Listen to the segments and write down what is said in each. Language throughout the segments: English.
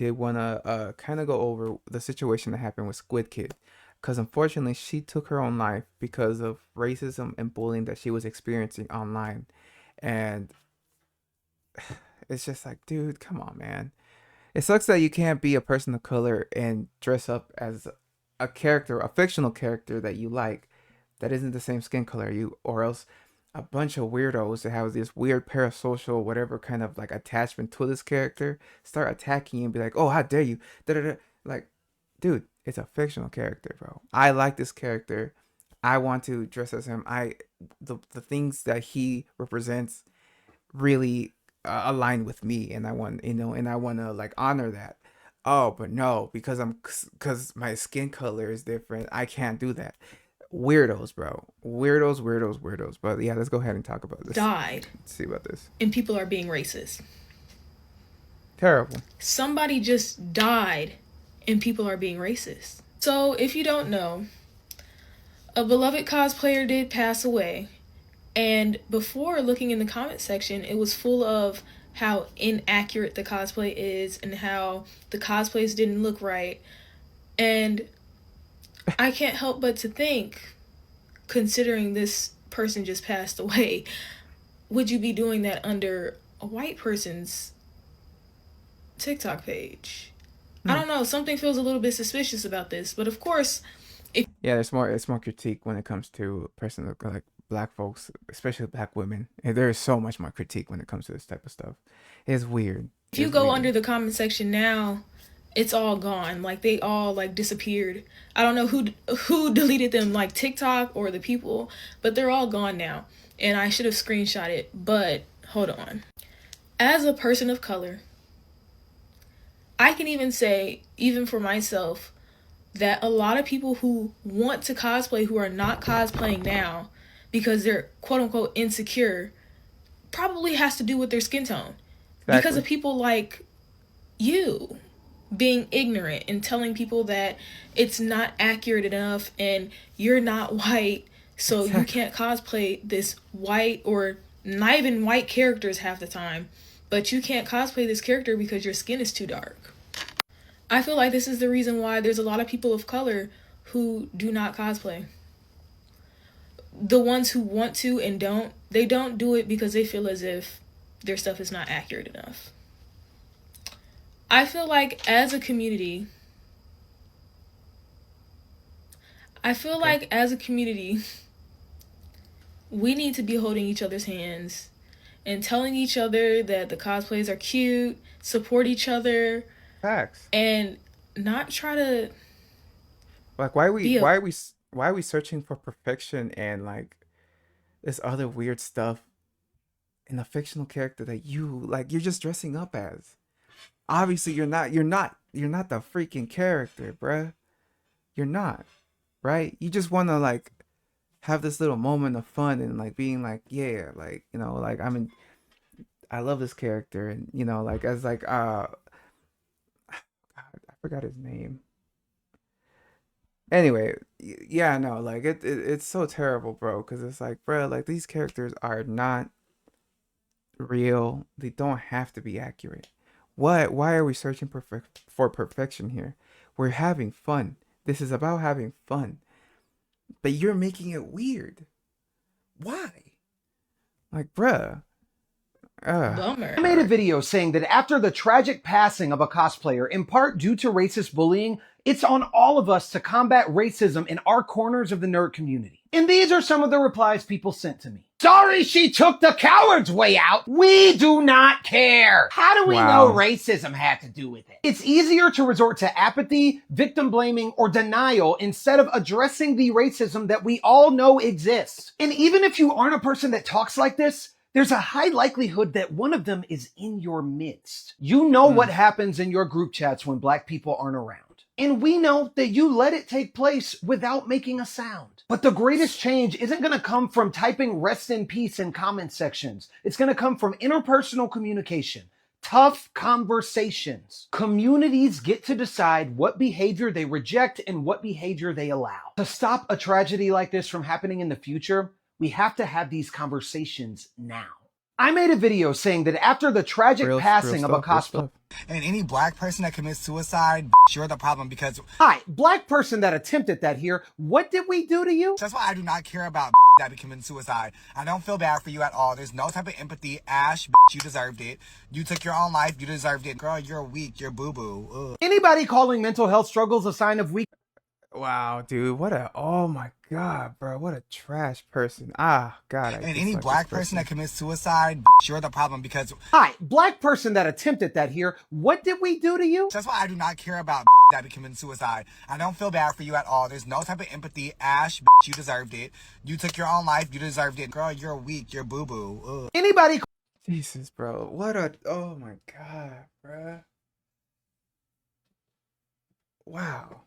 did want to kind of go over the situation that happened with Squid Kid, because unfortunately she took her own life because of racism and bullying that she was experiencing online, and it's just like, dude, come on, man. It sucks that you can't be a person of color and dress up as a character, a fictional character that you like, that isn't the same skin color you, or else a bunch of weirdos that have this weird parasocial whatever kind of like attachment to this character start attacking you and be like, oh, how dare you, da da da. Like, dude, it's a fictional character, bro. I like this character. I want to dress as him. The things that he represents really align with me, and I want, and I want to like honor that. Oh, but no, because my skin color is different, I can't do that. Weirdos, bro. Weirdos, weirdos, weirdos. But yeah, let's go ahead and talk about this. Died Let's see about this. and people are being racist. Terrible. Somebody just died and people are being racist. So, if you don't know, a beloved cosplayer did pass away. And before looking in the comment section, it was full of how inaccurate the cosplay is and how the cosplays didn't look right. And I can't help but to think, considering this person just passed away, would you be doing that under a white person's TikTok page? I don't know. Something feels a little bit suspicious about this. But of course, Yeah, there's more. It's more critique when it comes to person like black folks, especially black women. And there is so much more critique when it comes to this type of stuff. It's weird. if you It's go weird. under the comment section now, it's all gone. Like they all like disappeared. I don't know who deleted them, like TikTok or the people, but they're all gone now. And I should have screenshot it, but hold on. As a person of color, I can even say, even for myself, that a lot of people who want to cosplay who are not cosplaying now because they're quote unquote insecure probably has to do with their skin tone. Because Exactly. of people like you being ignorant and telling people that it's not accurate enough and you're not white, so you Exactly. can't cosplay this white or not even white characters half the time, but you can't cosplay this character because your skin is too dark. I feel like this is the reason why there's a lot of people of color who do not cosplay. The ones who want to and don't, they don't do it because they feel as if their stuff is not accurate enough. I feel like as a community, I feel Okay. like as a community, we need to be holding each other's hands and telling each other that the cosplays are cute, support each other, Facts. and not try to Like, be a why are we searching for perfection and like this other weird stuff in a fictional character that you like? You're just dressing up as. Obviously, you're not. You're not the freaking character, bruh. You're not, right? You just want to like have this little moment of fun and like being like, yeah, like, like I love this character, and like as like God, I forgot his name. Anyway, yeah, no, like it's so terrible, bro, because it's like, bro, like these characters are not real. They don't have to be accurate. Why are we searching for perfection here? We're having fun. This is about having fun, but you're making it weird. Why? Like, bruh. bummer. I made a video saying that after the tragic passing of a cosplayer, in part due to racist bullying, it's on all of us to combat racism in our corners of the nerd community. And these are some of the replies people sent to me. Sorry she took the coward's way out. We do not care. How do we know Wow. racism had to do with it? It's easier to resort to apathy, victim blaming, or denial instead of addressing the racism that we all know exists. And even if you aren't a person that talks like this, there's a high likelihood that one of them is in your midst. You know what happens in your group chats when black people aren't around. And we know that you let it take place without making a sound. But the greatest change isn't going to come from typing rest in peace in comment sections. It's going to come from interpersonal communication. Tough conversations. Communities get to decide what behavior they reject and what behavior they allow. To stop a tragedy like this from happening in the future, we have to have these conversations now. I made a video saying that after the tragic Real passing of a stuff, real cosplay. stuff. And any black person that commits suicide, you're the problem because Hi, black person that attempted that here. What did we do to you? that's why I do not care about that be committing suicide. I don't feel bad for you at all. There's no type of empathy. Ash, you deserved it. You took your own life. You deserved it. Girl, you're weak. You're boo-boo. Anybody calling mental health struggles a sign of weakness? Wow, dude, what a, oh my god, bro, what a trash person. Ah, God, I And any dislike black this person that commits suicide, you're the problem because Hi, black person that attempted that here. What did we do to you? that's why I do not care about that be committing suicide. I don't feel bad for you at all. There's no type of empathy. Ash, you deserved it. You took your own life. You deserved it. Girl, you're weak. You're boo-boo. Anybody Jesus, bro, what a, oh my god, bro. Wow.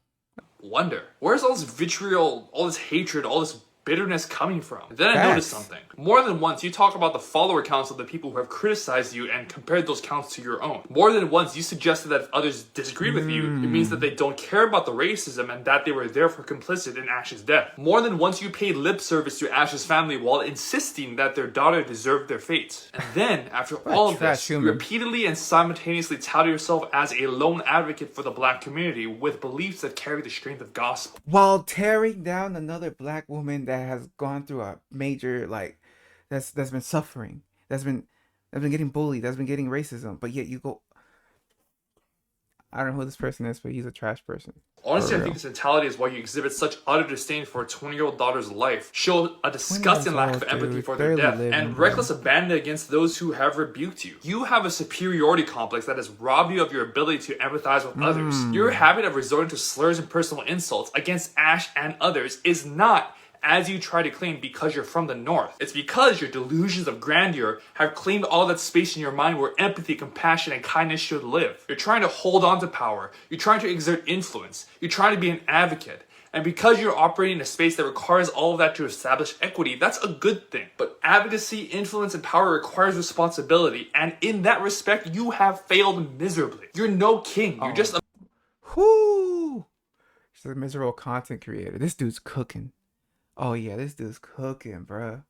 Wonder, where's all this vitriol, all this hatred, all this bitterness coming from? And then I noticed Facts. something. More than once, you talk about the follower counts of the people who have criticized you and compared those counts to your own. More than once, you suggested that if others disagreed with you, it means that they don't care about the racism and that they were therefore complicit in Ash's death. More than once, you paid lip service to Ash's family while insisting that their daughter deserved their fate. And then, after all of trash this, you human. repeatedly and simultaneously touted yourself as a lone advocate for the black community with beliefs that carry the strength of gospel. While tearing down another black woman that has gone through a major, like, that's been suffering, that's been getting bullied, that's been getting racism, but yet you go, I don't know who this person is, but he's a trash person. Honestly, For I real. think this mentality is why you exhibit such utter disdain for a 20-year-old daughter's life, show a disgusting lack of old, empathy dude, for their barely death, living, and bro. reckless abandon against those who have rebuked you. You have a superiority complex that has robbed you of your ability to empathize with others. Your habit of resorting to slurs and personal insults against Ash and others is not, as you try to claim, because you're from the north. It's because your delusions of grandeur have claimed all that space in your mind where empathy, compassion, and kindness should live. You're trying to hold on to power. You're trying to exert influence. You're trying to be an advocate. And because you're operating in a space that requires all of that to establish equity, that's a good thing. But advocacy, influence, and power requires responsibility. And in that respect, you have failed miserably. You're no king. You're just a Whoo! She's a miserable content creator. This dude's cooking. Oh yeah, this dude's cooking, bruh.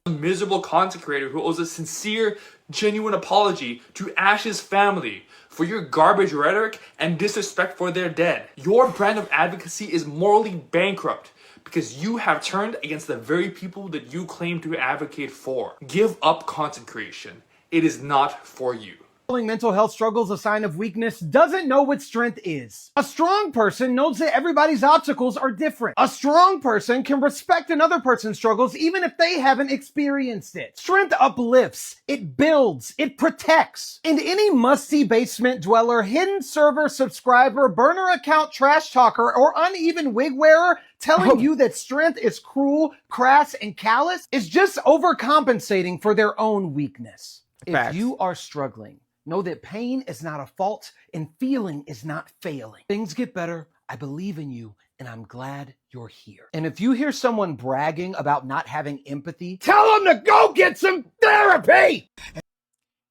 miserable content creator who owes a sincere, genuine apology to Ash's family for your garbage rhetoric and disrespect for their dead. Your brand of advocacy is morally bankrupt because you have turned against the very people that you claim to advocate for. Give up content creation. It is not for you. Calling mental health struggles a sign of weakness doesn't know what strength is. A strong person knows that everybody's obstacles are different. A strong person can respect another person's struggles even if they haven't experienced it. Strength uplifts, it builds, it protects. And any must-see basement dweller, hidden server subscriber, burner account trash talker, or uneven wig wearer telling you that strength is cruel, crass, and callous is just overcompensating for their own weakness. Facts. If you are struggling, know that pain is not a fault and feeling is not failing. Things get better. I believe in you and I'm glad you're here. And if you hear someone bragging about not having empathy, tell them to go get some therapy.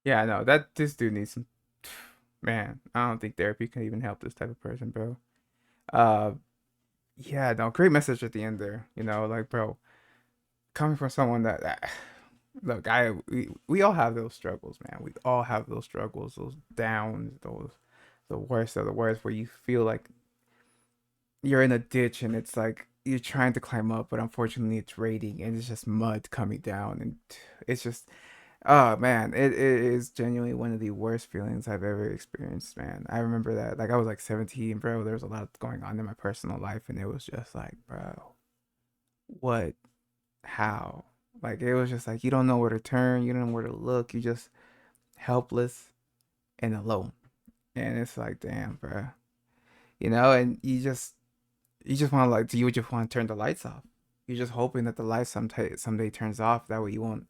Yeah, no, that this dude needs some. Man, I don't think therapy can even help this type of person, bro. Yeah, no, great message at the end there. You know, like, bro, coming from someone that look, we all have those struggles, man. We all have those struggles, those downs, those the worst of the worst, where you feel like you're in a ditch and it's like you're trying to climb up, but unfortunately it's raining and it's just mud coming down, and it's just, oh man, it is genuinely one of the worst feelings I've ever experienced, man. I remember that, like, I was like 17, bro. There was a lot going on in my personal life, and it was just like, bro, what, how? Like, it was just like you don't know where to turn, you don't know where to look, you just helpless and alone. And it's like, damn, bro. You know, and you just want to, like, you just want to turn the lights off. You're just hoping that the light someday turns off. That way you won't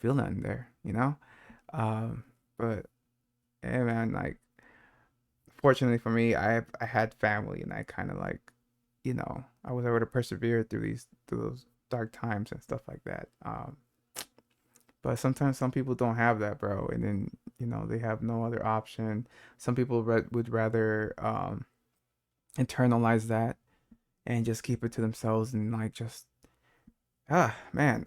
feel nothing there, you know? But yeah, man, like, fortunately for me, I had family, and I kind of, like, you know, I was able to persevere through those dark times and stuff like that. But sometimes some people don't have that, bro, and then, you know, they have no other option. Some people would rather internalize that and just keep it to themselves, and, like, just, man,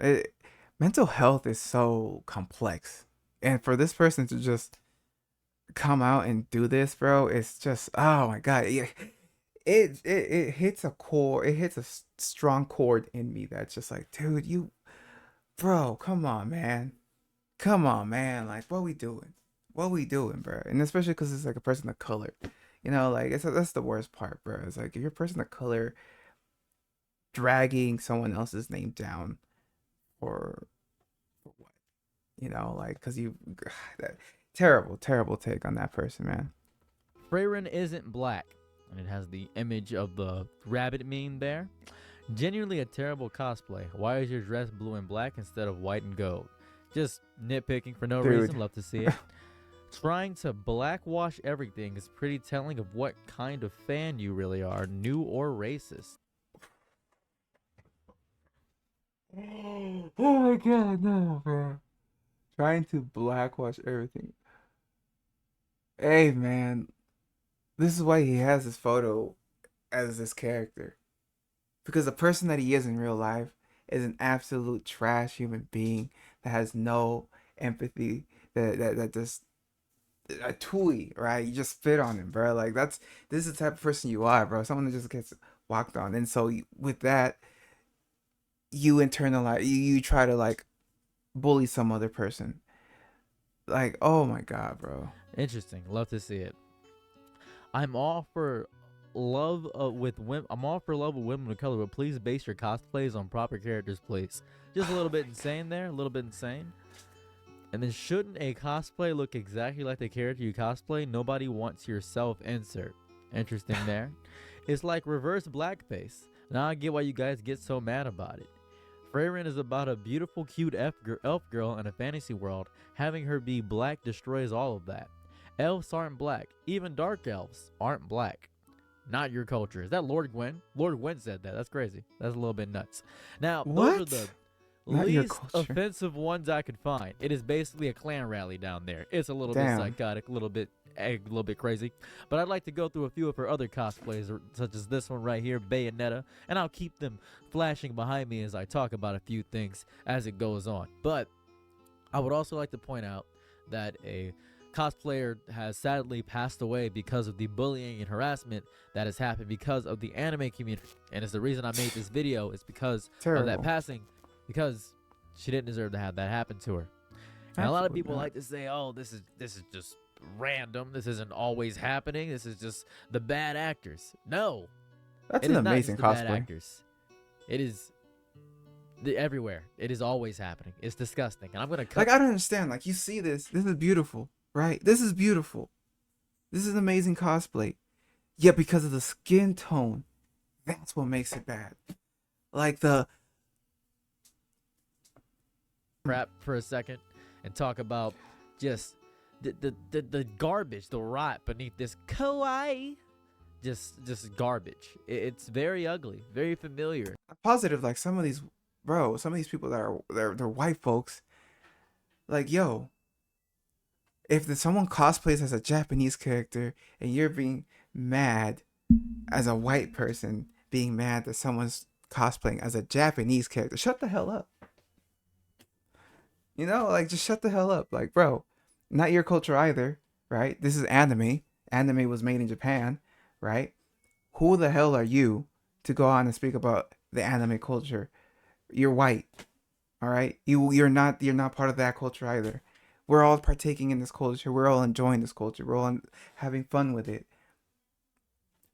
mental health is so complex, and for this person to just come out and do this, bro, it's just, oh my god, yeah, it hits a core, it hits a strong chord in me that's just like, dude, you, bro, come on, man, like what we doing, bro, and especially because it's like a person of color, like that's the worst part, bro. It's like if you're a person of color dragging someone else's name down for what, like because you that terrible, terrible take on that person, man. Freyrin isn't black, and it has the image of the rabbit meme there. Genuinely a terrible cosplay. Why is your dress blue and black instead of white and gold? Just nitpicking for no Dude. reason. Love to see it. Trying to blackwash everything is pretty telling of what kind of fan you really are, new or racist. Oh my god, no, bro. Trying to blackwash everything. Hey, man, this is why he has this photo as this character. Because the person that he is in real life is an absolute trash human being that has no empathy, that just a toolie, right? You just spit on him, bro. Like this is the type of person you are, bro. Someone that just gets walked on. And so with that, you internalize, you try to like bully some other person. Like, oh my god, bro. Interesting. Love to see it. I'm all for love with women. I'm all for love with women of color, but please base your cosplays on proper characters, please. Just a little bit insane there, a little bit insane. And then shouldn't a cosplay look exactly like the character you cosplay? Nobody wants your self insert. Interesting there. It's like reverse blackface. Now I get why you guys get so mad about it. Freyrin is about a beautiful, cute elf girl in a fantasy world. Having her be black destroys all of that. Elves aren't black. Even dark elves aren't black. Not your culture. Is that Lord Gwyn? Lord Gwyn said that. That's crazy. That's a little bit nuts. Now, those are the Not your least culture. offensive ones I could find. It is basically a clan rally down there. It's a little Damn. bit psychotic, a little bit crazy. But I'd like to go through a few of her other cosplays, such as this one right here, Bayonetta, and I'll keep them flashing behind me as I talk about a few things as it goes on. But I would also like to point out that a cosplayer has sadly passed away because of the bullying and harassment that has happened because of the anime community. And it's the reason I made this video is because of that passing, because she didn't deserve to have that happen to her. And a lot of people like to say, oh, this is just random. This isn't always happening. This is just the bad actors. No. That's It an is not amazing just the bad cosplay. actors. It is everywhere. It is always happening. It's disgusting. And I'm going to cut. Like, I don't understand. Like, you see this. This is beautiful, right? This is beautiful. This is an amazing cosplay. Yet because of the skin tone, that's what makes it bad. Like the crap for a second and talk about just the garbage, the rot beneath this kawaii. Just garbage. It's very ugly, very familiar. positive, like some of these, bro, some of these people that are they're white folks. Like, yo, if someone cosplays as a Japanese character and you're being mad as a white person, being mad that someone's cosplaying as a Japanese character, shut the hell up. Like, just shut the hell up. Like, bro, not your culture either, right? This is anime. Anime was made in Japan, right? Who the hell are you to go on and speak about the anime culture? You're white, all right? You're not part of that culture either. We're all partaking in this culture. We're all enjoying this culture. We're all having fun with it.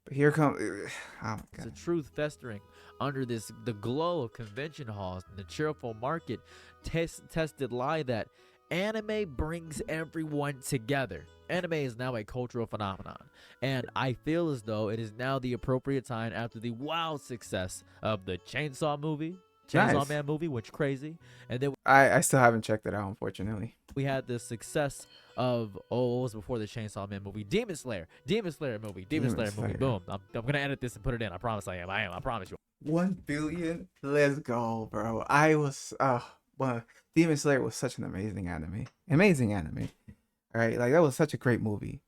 But here comes, oh my It's a god. truth festering under the glow of convention halls and the cheerful market tested lie that anime brings everyone together. Anime is now a cultural phenomenon, and I feel as though it is now the appropriate time after the wild success of the Chainsaw Nice. Man movie, which crazy, and then I still haven't checked it out, unfortunately. we had the success of what was before the Chainsaw Man movie, Demon Slayer movie. Boom! I'm gonna edit this and put it in. I promise I am. I promise you. 1 billion. Let's go, bro. Well, Demon Slayer was such an amazing anime. Amazing anime. All right, like that was such a great movie.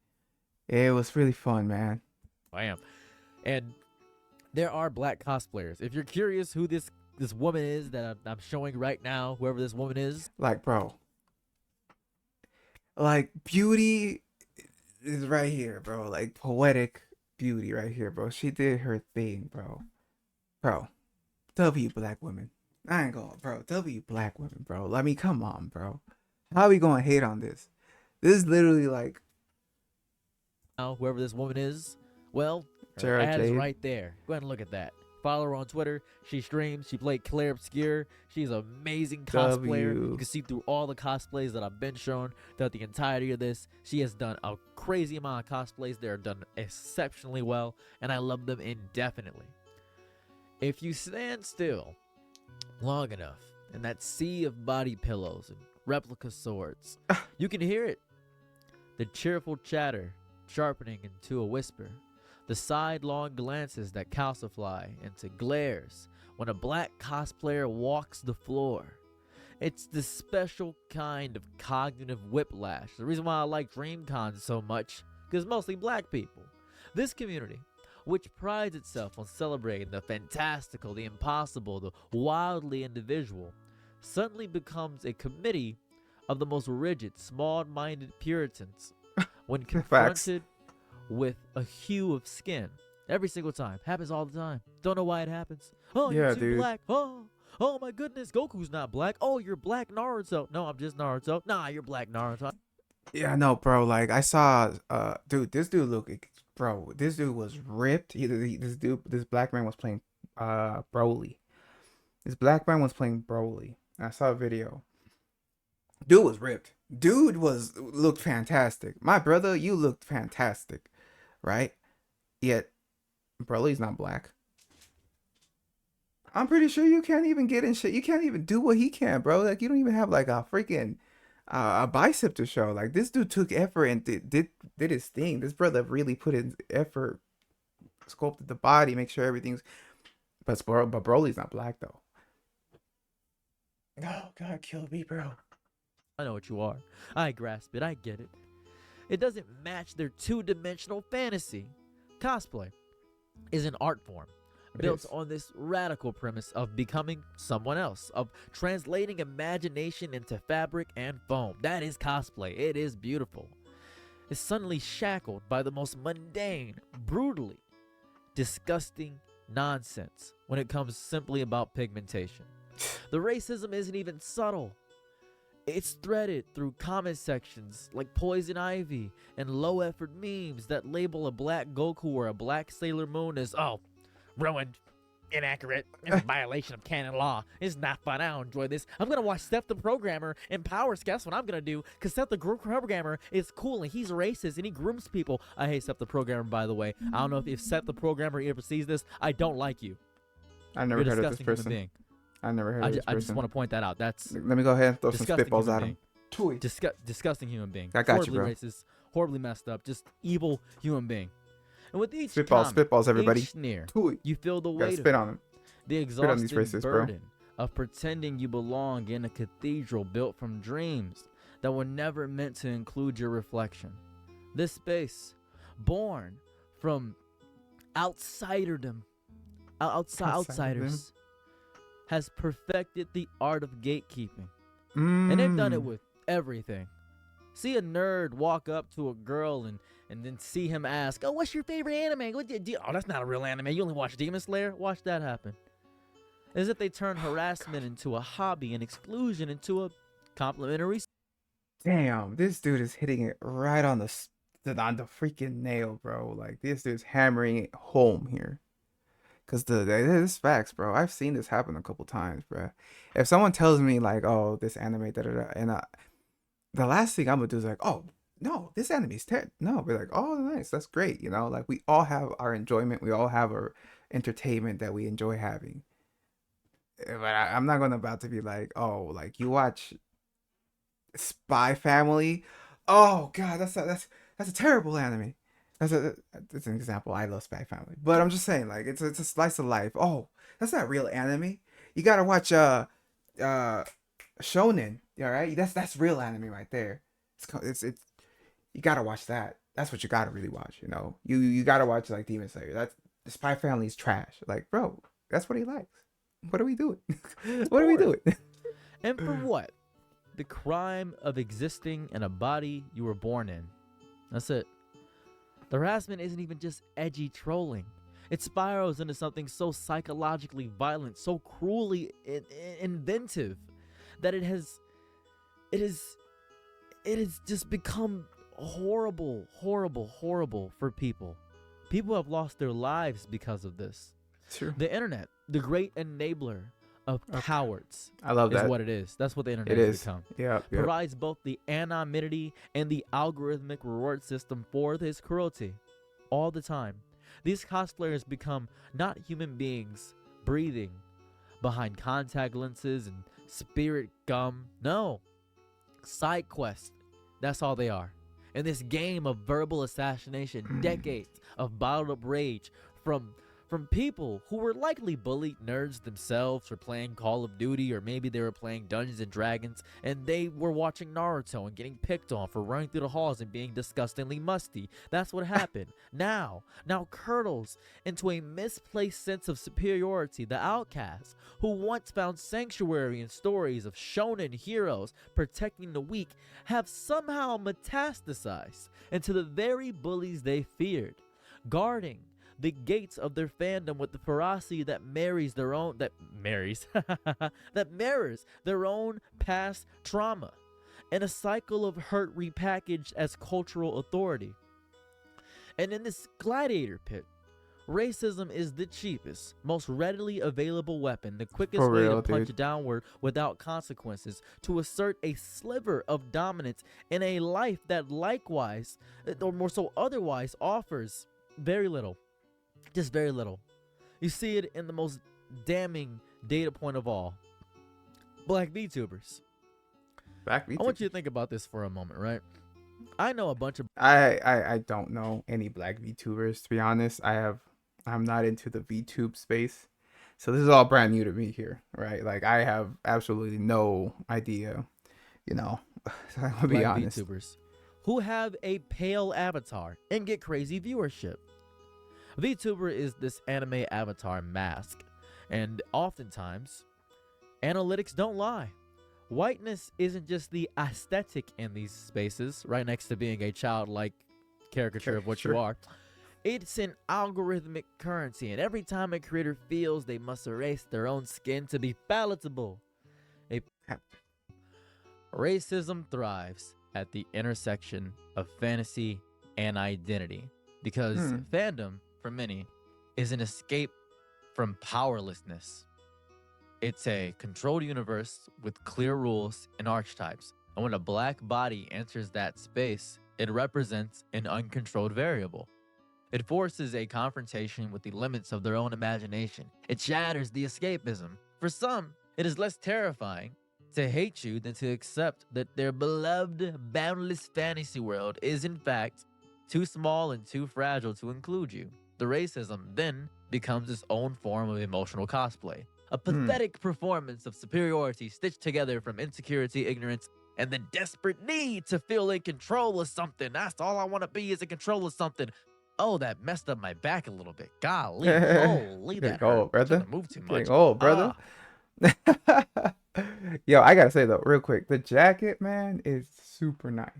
It was really fun, man. I am. And there are black cosplayers. If you're curious who this this woman is that I'm showing right now, whoever this woman is. Like, bro, like beauty is right here, bro. Like poetic beauty right here, bro. She did her thing, bro. Bro, W black women. I ain't going, bro. W black women, bro. I mean, come on, bro. How are we gonna hate on this? This is literally like Now, whoever this woman is, well, her Jared ad is Jade. right there. Go ahead and look at that. Follow her on Twitter. She streams. She played Claire Obscure. She's an amazing cosplayer. W. You can see through all the cosplays that I've been shown throughout the entirety of this. She has done a crazy amount of cosplays. They're done exceptionally well, and I love them indefinitely. If you stand still long enough in that sea of body pillows and replica swords, you can hear it. The cheerful chatter sharpening into a whisper. The sidelong glances that calcify into glares when a black cosplayer walks the floor. It's the special kind of cognitive whiplash. The reason why I like DreamCon so much, because mostly black people. This community, which prides itself on celebrating the fantastical, the impossible, the wildly individual, suddenly becomes a committee of the most rigid, small-minded Puritans when confronted with a hue of skin. Every single time. Happens all the time. Don't know why it happens. Oh, Yeah, you're too dude. black. Oh my goodness, Goku's not black. Oh, you're black Naruto. No, I'm just Naruto. Nah, you're black Naruto. Yeah, no, bro. Like I saw, dude, this dude look, bro. This dude was ripped. This black man was playing, Broly. This black man was playing Broly. I saw a video. Dude was ripped. Dude was looked fantastic. My brother, you looked fantastic, right? Yet Broly's not black. I'm pretty sure you can't even get in shit. You can't even do what he can, bro. Like you don't even have like a freaking a bicep to show. Like this dude took effort and did his thing. This brother really put in effort, sculpted the body, make sure everything's. But Broly's not black though. Oh God, kill me, bro. I know what you are. I grasp it. I get it. It doesn't match their two-dimensional fantasy. Cosplay is an art form built on this radical premise of becoming someone else, of translating imagination into fabric and foam. That is cosplay. It is beautiful. It's suddenly shackled by the most mundane, brutally disgusting nonsense when it comes simply about pigmentation. The racism isn't even subtle. It's threaded through comment sections like Poison Ivy and low-effort memes that label a black Goku or a black Sailor Moon as, oh, ruined, inaccurate, it's a violation of canon law. It's not fun. I don't enjoy this. I'm going to watch Seth the Programmer and Power Scout. That's what I'm going to do because Seth the Programmer is cool and he's racist and he grooms people. I hate Seth the Programmer, by the way. I don't know if Seth the Programmer ever sees this. I don't like you. I never You're a heard of this disgusting human person. being. I never heard of this I just person. want to point that out. That's Let me go ahead and throw some disgusting spitballs human at him. being. Disgusting human being. I got you, Horribly bro. racist, horribly messed up, just evil human being. And with each Spitballs, everybody. each sneer, Tui. you feel the Gotta weight spit of on him. the on these exhausting racists, bro. burden of pretending you belong in a cathedral built from dreams that were never meant to include your reflection. This space, born from outsiders, has perfected the art of gatekeeping. And they've done it with everything. See a nerd walk up to a girl and then see him ask, oh, what's your favorite anime? Oh, that's not a real anime. You only watch Demon Slayer? Watch that happen. As if they turn harassment into a hobby and exclusion into a complimentary. Damn, this dude is hitting it right on the freaking nail, bro. Like this dude's hammering it home here. Cause this facts, bro. I've seen this happen a couple times, bro. If someone tells me like, oh, this anime, da da da, and the last thing I'm gonna do is like, oh, no, this anime's no, we're like, oh, nice, that's great, you know. Like we all have our enjoyment, we all have our entertainment that we enjoy having. But I'm not gonna about to be like, oh, like you watch Spy Family, oh God, that's a terrible anime. That's an example. I love Spy Family, but I'm just saying, like, it's a slice of life. Oh, that's not real anime. You gotta watch Shonen. All right, that's real anime right there. It's you gotta watch that. That's what you gotta really watch. You know, you gotta watch like Demon Slayer. That's the Spy Family is trash. Like, bro, that's what he likes. What are we doing? Of What are we course. doing? And for what? The crime of existing in a body you were born in. That's it. The harassment isn't even just edgy trolling. It spirals into something so psychologically violent, so cruelly inventive, that it is it has just become horrible, horrible, horrible for people. People have lost their lives because of this. True. The internet, the great enabler of Okay. cowards, I love is that. what it is. That's what the internet It has is. become. Yep. Yep. Provides both the anonymity and the algorithmic reward system for this cruelty all the time. These cosplayers become not human beings breathing behind contact lenses and spirit gum. No, side quests. That's all they are. In this game of verbal assassination, decades of bottled up rage from people who were likely bullied nerds themselves for playing Call of Duty, or maybe they were playing Dungeons and Dragons and they were watching Naruto and getting picked on for running through the halls and being disgustingly musty. That's what happened. Now curdles into a misplaced sense of superiority. The outcasts, who once found sanctuary in stories of shonen heroes protecting the weak, have somehow metastasized into the very bullies they feared, guarding the gates of their fandom with the ferocity that marries their own that mirrors their own past trauma, and a cycle of hurt repackaged as cultural authority. And in this gladiator pit, racism is the cheapest, most readily available weapon, the quickest For way real, to punch dude. downward without consequences, to assert a sliver of dominance in a life that likewise, or more so otherwise, offers very little. Just very little. You see it in the most damning data point of all. Black VTubers. Back I want you to think about this for a moment, right? I know a bunch of I don't know any black VTubers, to be honest. I'm not into the VTube space. So this is all brand new to me here, right? Like I have absolutely no idea, you know. So I'm gonna be black honest. VTubers who have a pale avatar and get crazy viewership. VTuber is this anime avatar mask, and oftentimes, analytics don't lie. Whiteness isn't just the aesthetic in these spaces, right next to being a childlike caricature of what you Sure. are. It's an algorithmic currency, and every time a creator feels they must erase their own skin to be palatable, racism thrives at the intersection of fantasy and identity, because fandom, for many, is an escape from powerlessness. It's a controlled universe with clear rules and archetypes, and when a black body enters that space, it represents an uncontrolled variable. It forces a confrontation with the limits of their own imagination. It shatters the escapism. For some, it is less terrifying to hate you than to accept that their beloved, boundless fantasy world is in fact too small and too fragile to include you. The racism then becomes its own form of emotional cosplay, a pathetic performance of superiority stitched together from insecurity, ignorance, and the desperate need to feel in control of something. That's all I want to be, is in control of something. Oh, that messed up my back a little bit. Golly, holy, Getting that old, hurt. brother. Shouldn't have moved too much. Getting old, brother. Yo, I gotta say though, real quick, the jacket, man, is super nice.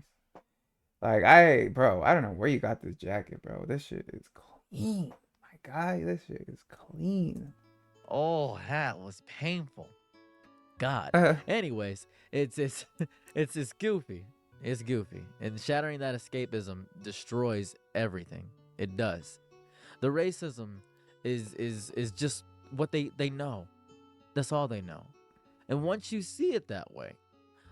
Like I don't know where you got this jacket, bro. This shit is clean. My guy, this shit is clean. Oh, that was painful. God. Anyways, it's it's goofy. It's goofy. And shattering that escapism destroys everything. It does. The racism is just what they know. That's all they know. And once you see it that way,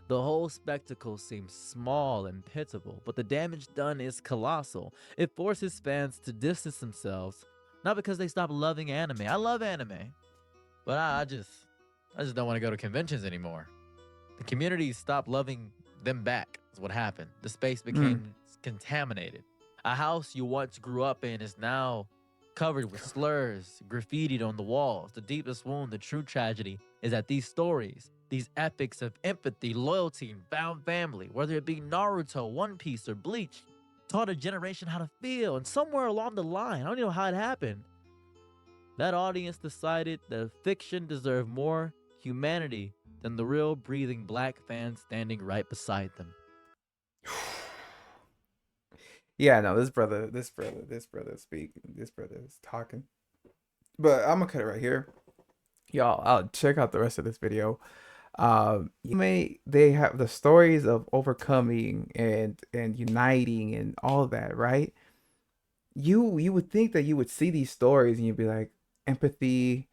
the whole spectacle seems small and pitiable, but the damage done is colossal. It forces fans to distance themselves, not because they stop loving anime. I love anime, but I just don't want to go to conventions anymore. The community stopped loving them back, is what happened. The space became contaminated. A house you once grew up in is now covered with slurs, graffitied on the walls. The deepest wound, the true tragedy, is that these stories, these epics of empathy, loyalty, and found family, whether it be Naruto, One Piece, or Bleach, taught a generation how to feel. And somewhere along the line, I don't know how it happened, That audience decided that fiction deserved more humanity than the real breathing black fan standing right beside them. Yeah, no, this brother speaking, this brother is talking. But I'm gonna cut it right here. Y'all, I'll check out the rest of this video. They have the stories of overcoming and uniting and all that, right? You would think that you would see these stories and you'd be like, empathy,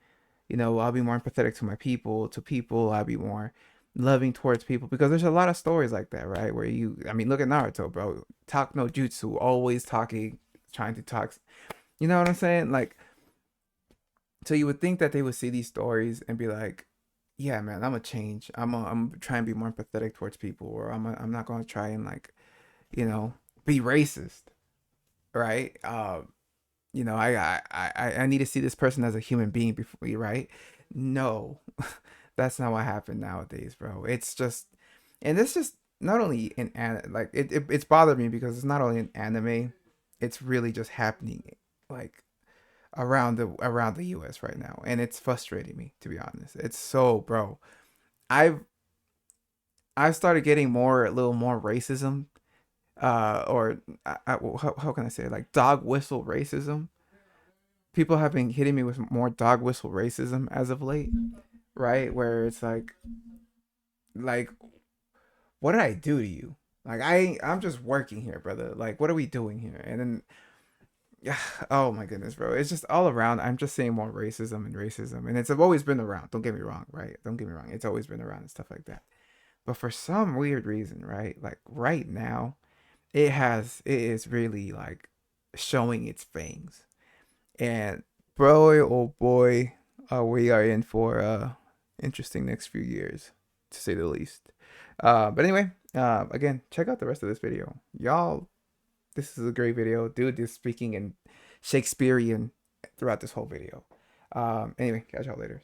you know, I'll be more empathetic to my people, to people, I'll be more loving towards people because there's a lot of stories like that, right? Where I mean, look at Naruto, bro. Talk no jutsu, always talking, trying to talk. You know what I'm saying? Like, so you would think that they would see these stories and be like, yeah, man, I'm gonna change. I'm trying to be more empathetic towards people, or I'm not gonna try and like, you know, be racist, right? You know, I need to see this person as a human being before me, right? No, that's not what happened nowadays, bro. It's just, and it's just not only in like it's bothered me because it's not only in anime, it's really just happening like around the US right now, and it's frustrating me to be honest. It's so, bro. I've I've started getting a little more racism, or how can I say it? Like dog whistle racism. People have been hitting me with more dog whistle racism as of late, right? Where it's like, what did I do to you? Like I'm just working here, brother. Like, what are we doing here? And then, yeah, oh my goodness, bro. It's just all around. I'm just seeing more racism, and it's always been around. Don't get me wrong, right? Don't get me wrong. It's always been around and stuff like that. But for some weird reason, right? Like right now, it is really like showing its fangs. And boy, oh boy, we are in for interesting next few years, to say the least. But anyway, again, check out the rest of this video, y'all. This is a great video. Dude is speaking in Shakespearean throughout this whole video. Anyway, catch y'all later.